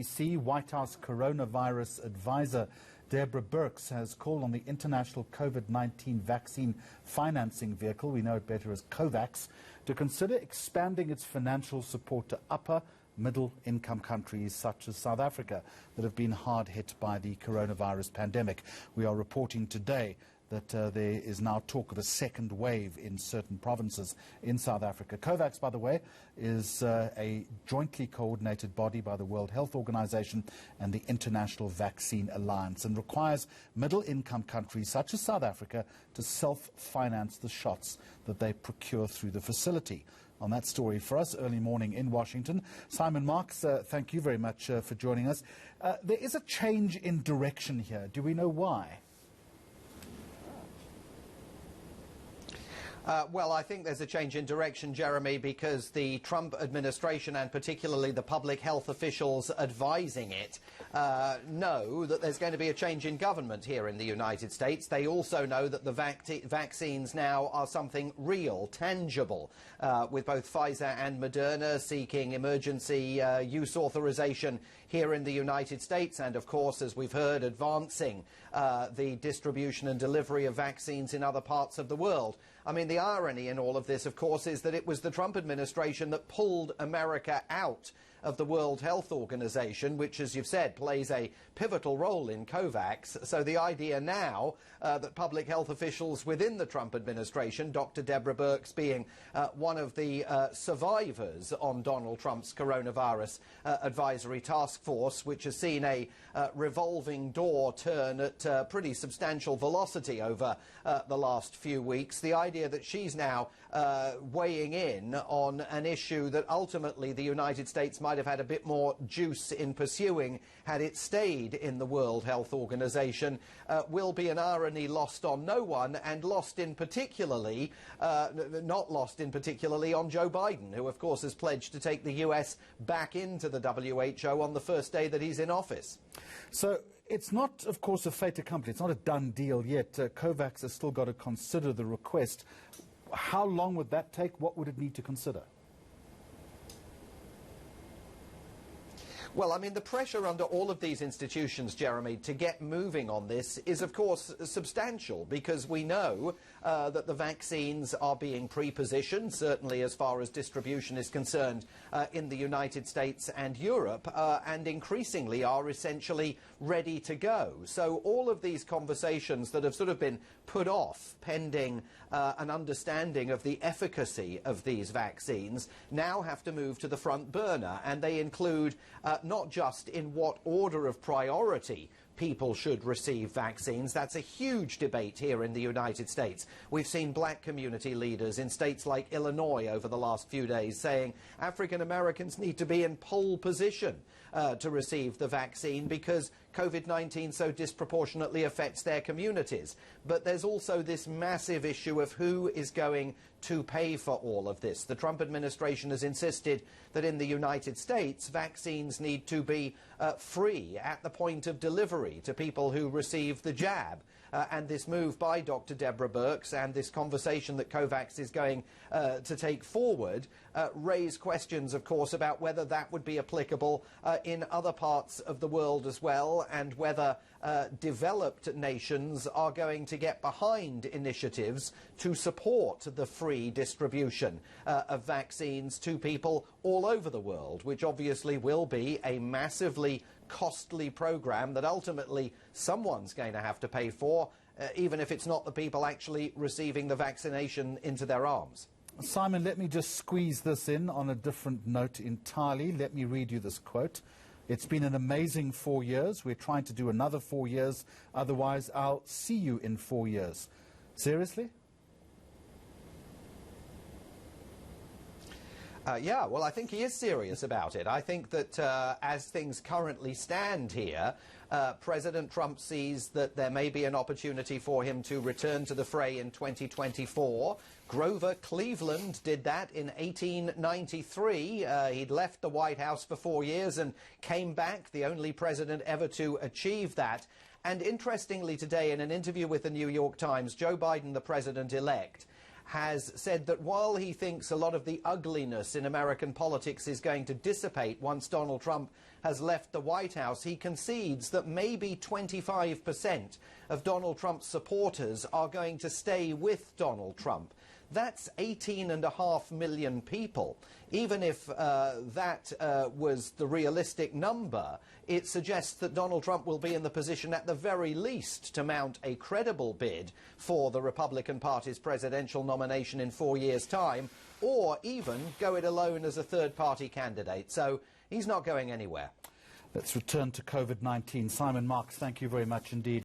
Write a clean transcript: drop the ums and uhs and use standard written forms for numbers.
CDC, White House coronavirus advisor Deborah Birx has called on the international COVID-19 vaccine financing vehicle, we know it better as Covax, to consider expanding its financial support to upper middle-income countries such as South Africa that have been hard hit by the coronavirus pandemic. We are reporting today that there is now talk of a second wave in certain provinces in South Africa. Covax, by the way, is a jointly coordinated body by the World Health Organization and the International Vaccine Alliance, and requires middle-income countries such as South Africa to self-finance the shots that they procure through the facility. On that story for us early morning in Washington, Simon Marks, thank you very much for joining us. There is a change in direction here. Do we know why? Well, I think there's a change in direction, Jeremy, because the Trump administration and particularly the public health officials advising it know that there's going to be a change in government here in the United States. They also know that the vaccines now are something real, tangible, with both Pfizer and Moderna seeking emergency use authorization here in the United States and, of course, as we've heard, advancing the distribution and delivery of vaccines in other parts of the world. I mean, the irony in all of this, of course, is that it was the Trump administration that pulled America out of the World Health Organization, which, as you've said, plays a pivotal role in Covax. So the idea now that public health officials within the Trump administration, Dr. Deborah Birx being one of the survivors on Donald Trump's coronavirus advisory task force, which has seen a revolving door turn at pretty substantial velocity over the last few weeks, the idea that she's now weighing in on an issue that ultimately the United States might have had a bit more juice in pursuing had it stayed in the World Health Organization will be an irony lost on no one, and lost in particularly, not lost in particularly on Joe Biden, who of course has pledged to take the US back into the WHO on the first day that he's in office. So it's not, of course, a fait accompli. It's not a done deal yet. Covax has still got to consider the request. How long would that take? What would it need to consider? Well, I mean, the pressure under all of these institutions, Jeremy, to get moving on this is, of course, substantial, because we know that the vaccines are being pre-positioned, certainly as far as distribution is concerned, in the United States and Europe, and increasingly are essentially ready to go. So all of these conversations that have sort of been put off pending an understanding of the efficacy of these vaccines now have to move to the front burner, and they include not just in what order of priority people should receive vaccines. That's a huge debate here in the United States. We've seen black community leaders in states like Illinois over the last few days saying African Americans need to be in pole position to receive the vaccine because COVID-19 so disproportionately affects their communities. But there's also this massive issue of who is going to pay for all of this. The Trump administration has insisted that in the United States, vaccines need to be free at the point of delivery to people who receive the jab. And this move by Dr. Deborah Birx and this conversation that Covax is going to take forward raise questions, of course, about whether that would be applicable in other parts of the world as well, and whether developed nations are going to get behind initiatives to support the free distribution of vaccines to people all over the world, which obviously will be a massively costly program that ultimately someone's going to have to pay for, even if it's not the people actually receiving the vaccination into their arms. Simon, let me just squeeze this in on a different note entirely. Let me read you this quote. It's been an amazing 4 years. We're trying to do another 4 years. Otherwise, I'll see you in 4 years. Seriously? Yeah, well, I think he is serious about it. I think that as things currently stand here, President Trump sees that there may be an opportunity for him to return to the fray in 2024. Grover Cleveland did that in 1893. He'd left the White House for 4 years and came back, the only president ever to achieve that. And interestingly today, in an interview with the New York Times, Joe Biden, the president-elect, has said that while he thinks a lot of the ugliness in American politics is going to dissipate once Donald Trump has left the White House, he concedes that maybe 25% of Donald Trump's supporters are going to stay with Donald Trump. That's 18.5 million people. Even if that was the realistic number, it suggests that Donald Trump will be in the position at the very least to mount a credible bid for the Republican Party's presidential nomination in 4 years' time, or even go it alone as a third-party candidate. So he's not going anywhere. Let's return to COVID-19. Simon Marks, thank you very much indeed.